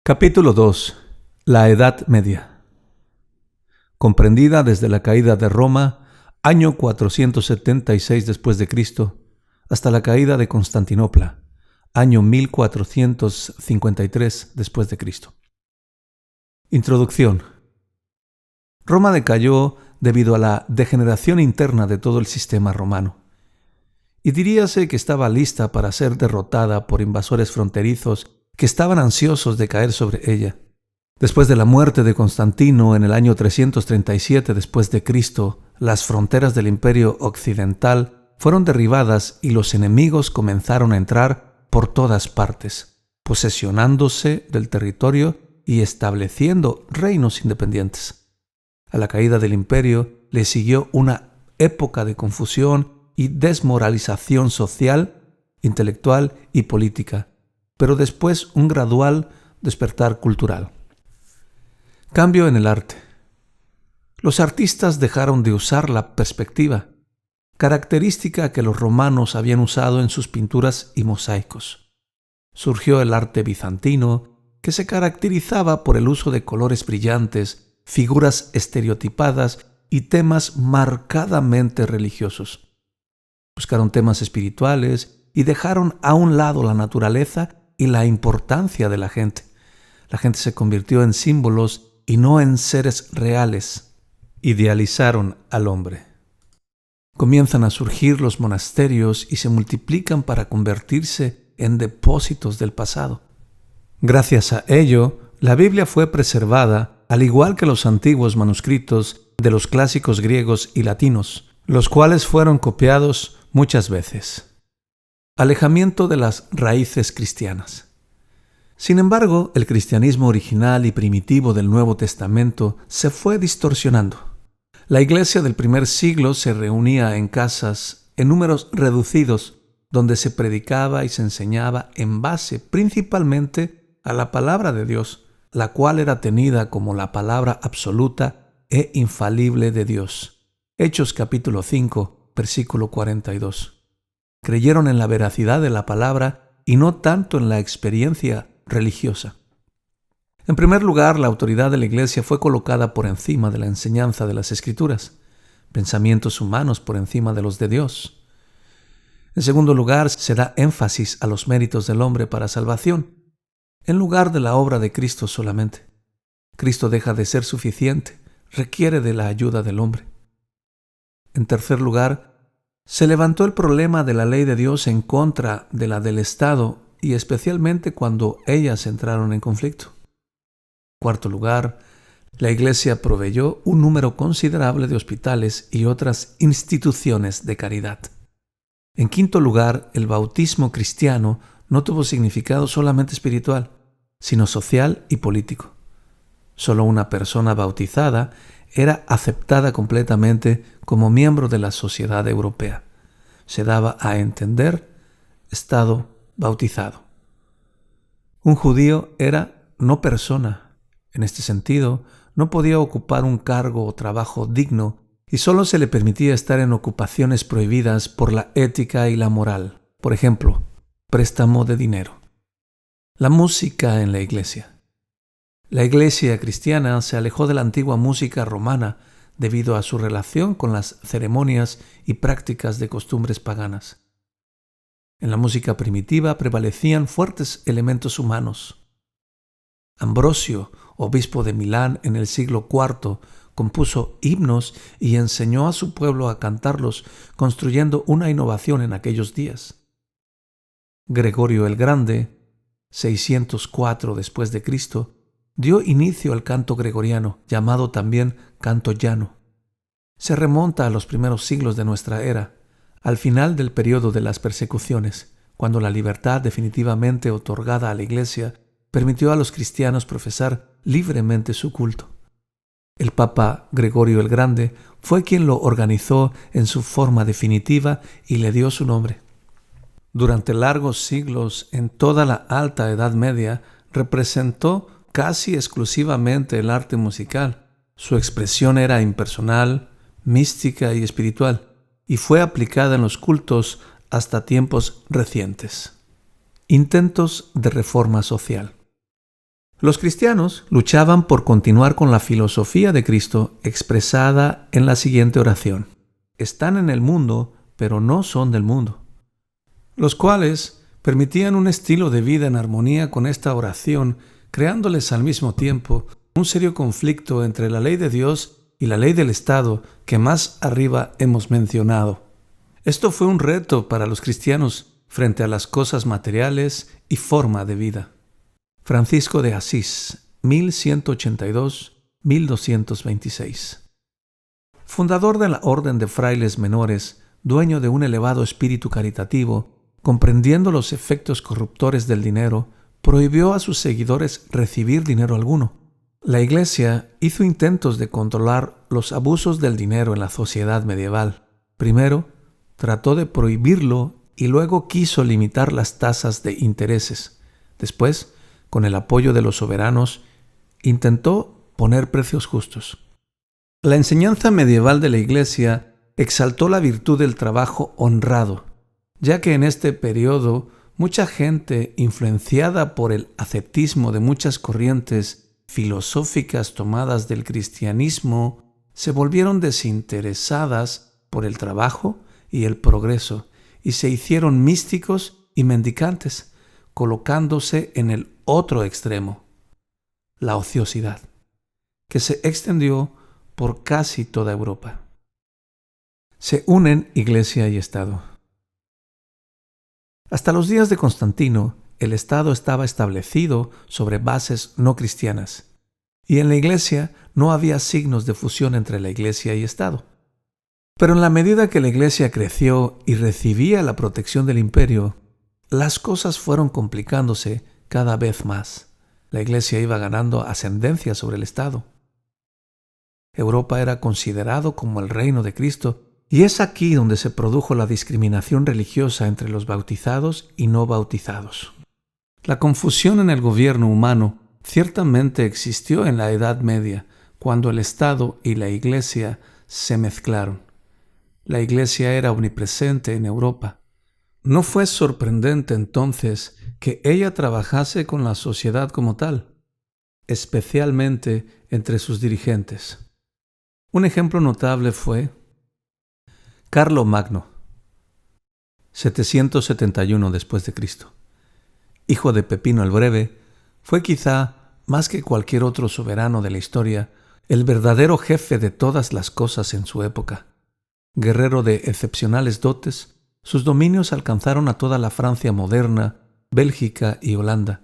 Capítulo 2. La Edad Media. Comprendida desde la caída de Roma, año 476 después de Cristo, hasta la caída de Constantinopla, año 1453 después de Cristo. Introducción. Roma decayó debido a la degeneración interna de todo el sistema romano, y diríase que estaba lista para ser derrotada por invasores fronterizos que estaban ansiosos de caer sobre ella. Después de la muerte de Constantino en el año 337 después de Cristo, las fronteras del Imperio Occidental fueron derribadas y los enemigos comenzaron a entrar por todas partes, posesionándose del territorio y estableciendo reinos independientes. A la caída del imperio le siguió una época de confusión y desmoralización social, intelectual y política, pero después un gradual despertar cultural. Cambio en el arte. Los artistas dejaron de usar la perspectiva, característica que los romanos habían usado en sus pinturas y mosaicos. Surgió el arte bizantino, que se caracterizaba por el uso de colores brillantes, figuras estereotipadas y temas marcadamente religiosos. Buscaron temas espirituales y dejaron a un lado la naturaleza y la importancia de la gente. La gente se convirtió en símbolos y no en seres reales. Idealizaron al hombre. Comienzan a surgir los monasterios y se multiplican para convertirse en depósitos del pasado. Gracias a ello, la Biblia fue preservada, al igual que los antiguos manuscritos de los clásicos griegos y latinos, los cuales fueron copiados muchas veces. Alejamiento de las raíces cristianas. Sin embargo, el cristianismo original y primitivo del Nuevo Testamento se fue distorsionando. La iglesia del primer siglo se reunía en casas en números reducidos, donde se predicaba y se enseñaba en base principalmente a la palabra de Dios, la cual era tenida como la palabra absoluta e infalible de Dios. Hechos capítulo 5, versículo 42. Creyeron en la veracidad de la palabra y no tanto en la experiencia religiosa. En primer lugar, la autoridad de la Iglesia fue colocada por encima de la enseñanza de las Escrituras, pensamientos humanos por encima de los de Dios. En segundo lugar, se da énfasis a los méritos del hombre para salvación, en lugar de la obra de Cristo solamente. Cristo deja de ser suficiente, requiere de la ayuda del hombre. En tercer lugar, se levantó el problema de la ley de Dios en contra de la del Estado y especialmente cuando ellas entraron en conflicto. En cuarto lugar, la Iglesia proveyó un número considerable de hospitales y otras instituciones de caridad. En quinto lugar, el bautismo cristiano no tuvo significado solamente espiritual, sino social y político. Solo una persona bautizada era aceptada completamente como miembro de la sociedad europea. Se daba a entender estado bautizado. Un judío era no persona. En este sentido, no podía ocupar un cargo o trabajo digno y solo se le permitía estar en ocupaciones prohibidas por la ética y la moral. Por ejemplo, préstamo de dinero. La música en la iglesia. La iglesia cristiana se alejó de la antigua música romana debido a su relación con las ceremonias y prácticas de costumbres paganas. En la música primitiva prevalecían fuertes elementos humanos. Ambrosio, obispo de Milán en el siglo IV, compuso himnos y enseñó a su pueblo a cantarlos, construyendo una innovación en aquellos días. Gregorio el Grande, 604 después de Cristo, dio inicio al canto gregoriano, llamado también canto llano. Se remonta a los primeros siglos de nuestra era, al final del período de las persecuciones, cuando la libertad definitivamente otorgada a la Iglesia permitió a los cristianos profesar libremente su culto. El Papa Gregorio el Grande fue quien lo organizó en su forma definitiva y le dio su nombre. Durante largos siglos, en toda la Alta Edad Media, representó casi exclusivamente el arte musical. Su expresión era impersonal, mística y espiritual, y fue aplicada en los cultos hasta tiempos recientes. Intentos de reforma social. Los cristianos luchaban por continuar con la filosofía de Cristo expresada en la siguiente oración: están en el mundo, pero no son del mundo. Los cuales permitían un estilo de vida en armonía con esta oración, creándoles al mismo tiempo un serio conflicto entre la ley de Dios y la ley del Estado que más arriba hemos mencionado. Esto fue un reto para los cristianos frente a las cosas materiales y forma de vida. Francisco de Asís, 1182-1226. Fundador de la Orden de Frailes Menores, dueño de un elevado espíritu caritativo, comprendiendo los efectos corruptores del dinero, prohibió a sus seguidores recibir dinero alguno. La Iglesia hizo intentos de controlar los abusos del dinero en la sociedad medieval. Primero, trató de prohibirlo y luego quiso limitar las tasas de intereses. Después, con el apoyo de los soberanos, intentó poner precios justos. La enseñanza medieval de la Iglesia exaltó la virtud del trabajo honrado, ya que en este periodo mucha gente, influenciada por el ascetismo de muchas corrientes filosóficas tomadas del cristianismo, se volvieron desinteresadas por el trabajo y el progreso y se hicieron místicos y mendicantes, colocándose en el otro extremo, la ociosidad, que se extendió por casi toda Europa. Se unen Iglesia y Estado. Hasta los días de Constantino, el Estado estaba establecido sobre bases no cristianas, y en la Iglesia no había signos de fusión entre la Iglesia y Estado. Pero en la medida que la Iglesia creció y recibía la protección del imperio, las cosas fueron complicándose cada vez más. La Iglesia iba ganando ascendencia sobre el Estado. Europa era considerado como el reino de Cristo, y es aquí donde se produjo la discriminación religiosa entre los bautizados y no bautizados. La confusión en el gobierno humano ciertamente existió en la Edad Media, cuando el Estado y la Iglesia se mezclaron. La Iglesia era omnipresente en Europa. No fue sorprendente entonces que ella trabajase con la sociedad como tal, especialmente entre sus dirigentes. Un ejemplo notable fue Carlomagno, 771 después de Cristo. Hijo de Pepino el Breve, fue quizá, más que cualquier otro soberano de la historia, el verdadero jefe de todas las cosas en su época. Guerrero de excepcionales dotes, sus dominios alcanzaron a toda la Francia moderna, Bélgica y Holanda,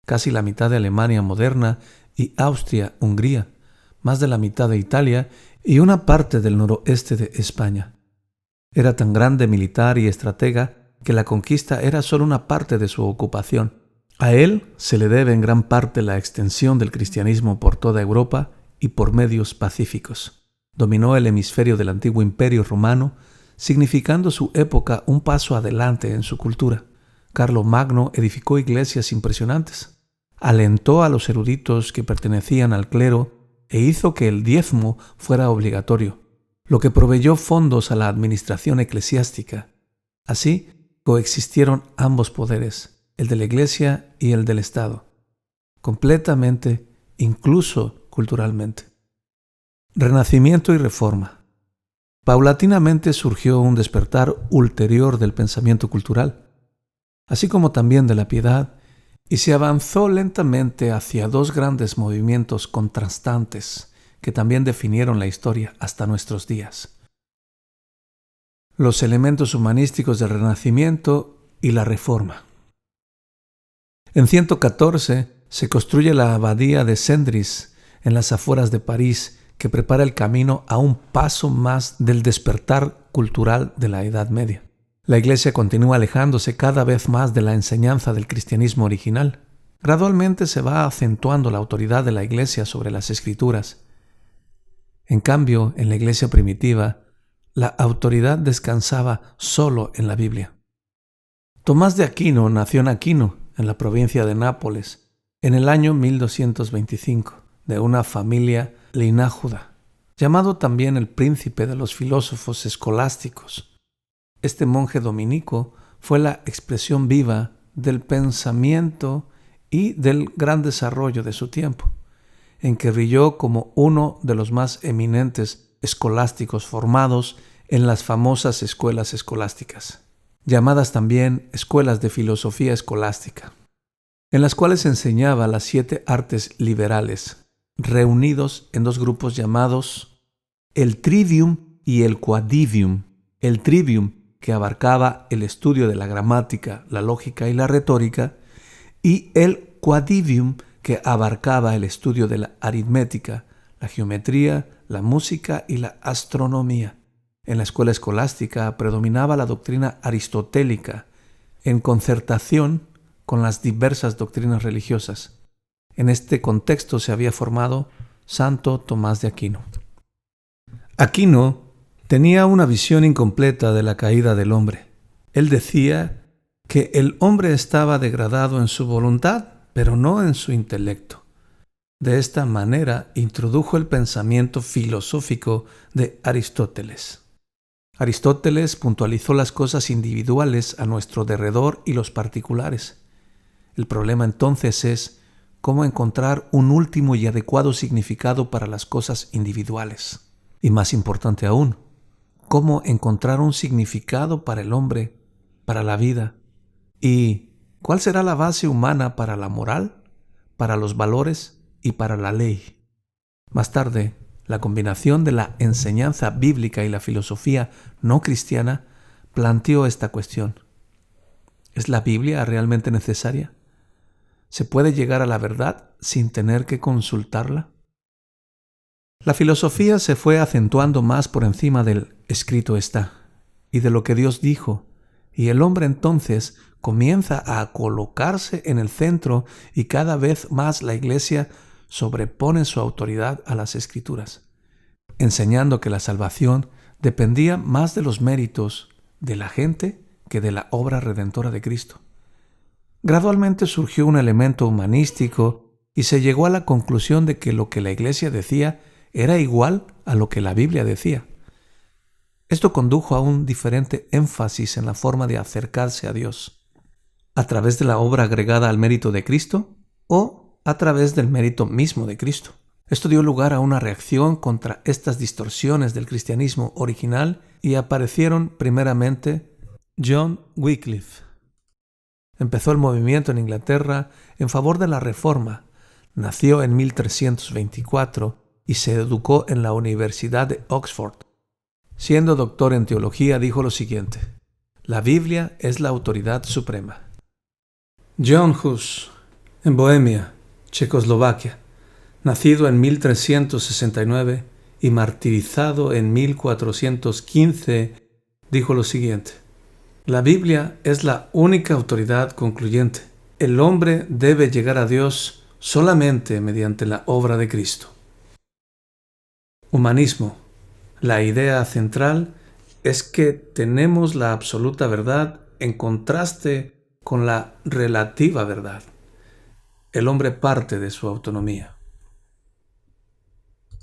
casi la mitad de Alemania moderna y Austria-Hungría, más de la mitad de Italia y una parte del noroeste de España. Era tan grande militar y estratega que la conquista era solo una parte de su ocupación. A él se le debe en gran parte la extensión del cristianismo por toda Europa y por medios pacíficos. Dominó el hemisferio del antiguo Imperio Romano, significando su época un paso adelante en su cultura. Carlomagno edificó iglesias impresionantes, alentó a los eruditos que pertenecían al clero e hizo que el diezmo fuera obligatorio, lo que proveyó fondos a la administración eclesiástica. Así coexistieron ambos poderes, el de la Iglesia y el del Estado, completamente, incluso culturalmente. Renacimiento y Reforma. Paulatinamente surgió un despertar ulterior del pensamiento cultural, así como también de la piedad, y se avanzó lentamente hacia dos grandes movimientos contrastantes que también definieron la historia hasta nuestros días: los elementos humanísticos del Renacimiento y la Reforma. En 114 se construye la abadía de Sendris en las afueras de París, que prepara el camino a un paso más del despertar cultural de la Edad Media. La Iglesia continúa alejándose cada vez más de la enseñanza del cristianismo original. Gradualmente se va acentuando la autoridad de la Iglesia sobre las Escrituras. En cambio, en la Iglesia primitiva, la autoridad descansaba solo en la Biblia. Tomás de Aquino nació en Aquino, en la provincia de Nápoles, en el año 1225, de una familia linájuda, llamado también el príncipe de los filósofos escolásticos. Este monje dominico fue la expresión viva del pensamiento y del gran desarrollo de su tiempo, en que brilló como uno de los más eminentes escolásticos formados en las famosas escuelas escolásticas, llamadas también escuelas de filosofía escolástica, en las cuales enseñaba las 7 artes liberales, reunidos en 2 grupos llamados el trivium y el quadrivium. El trivium, que abarcaba el estudio de la gramática, la lógica y la retórica, y el quadrivium, que abarcaba el estudio de la aritmética, la geometría, la música y la astronomía. En la escuela escolástica predominaba la doctrina aristotélica, en concertación con las diversas doctrinas religiosas. En este contexto se había formado Santo Tomás de Aquino. Aquino tenía una visión incompleta de la caída del hombre. Él decía que el hombre estaba degradado en su voluntad, pero no en su intelecto. De esta manera introdujo el pensamiento filosófico de Aristóteles. Aristóteles puntualizó las cosas individuales a nuestro derredor y los particulares. El problema entonces es cómo encontrar un último y adecuado significado para las cosas individuales. Y más importante aún, cómo encontrar un significado para el hombre, para la vida. ¿Y cuál será la base humana para la moral, para los valores y para la ley? Más tarde, la combinación de la enseñanza bíblica y la filosofía no cristiana planteó esta cuestión. ¿Es la Biblia realmente necesaria? ¿Se puede llegar a la verdad sin tener que consultarla? La filosofía se fue acentuando más por encima del escrito está y de lo que Dios dijo, y el hombre entonces comienza a colocarse en el centro y cada vez más la Iglesia sobrepone su autoridad a las Escrituras, enseñando que la salvación dependía más de los méritos de la gente que de la obra redentora de Cristo. Gradualmente surgió un elemento humanístico y se llegó a la conclusión de que lo que la Iglesia decía era igual a lo que la Biblia decía. Esto condujo a un diferente énfasis en la forma de acercarse a Dios, a través de la obra agregada al mérito de Cristo o a través del mérito mismo de Cristo. Esto dio lugar a una reacción contra estas distorsiones del cristianismo original y aparecieron primeramente John Wycliffe. Empezó el movimiento en Inglaterra en favor de la Reforma. Nació en 1324 y se educó en la Universidad de Oxford. Siendo doctor en teología, dijo lo siguiente: la Biblia es la autoridad suprema. John Hus, en Bohemia, Checoslovaquia, nacido en 1369 y martirizado en 1415, dijo lo siguiente: la Biblia es la única autoridad concluyente. El hombre debe llegar a Dios solamente mediante la obra de Cristo. Humanismo. La idea central es que tenemos la absoluta verdad en contraste con la relativa verdad. El hombre parte de su autonomía.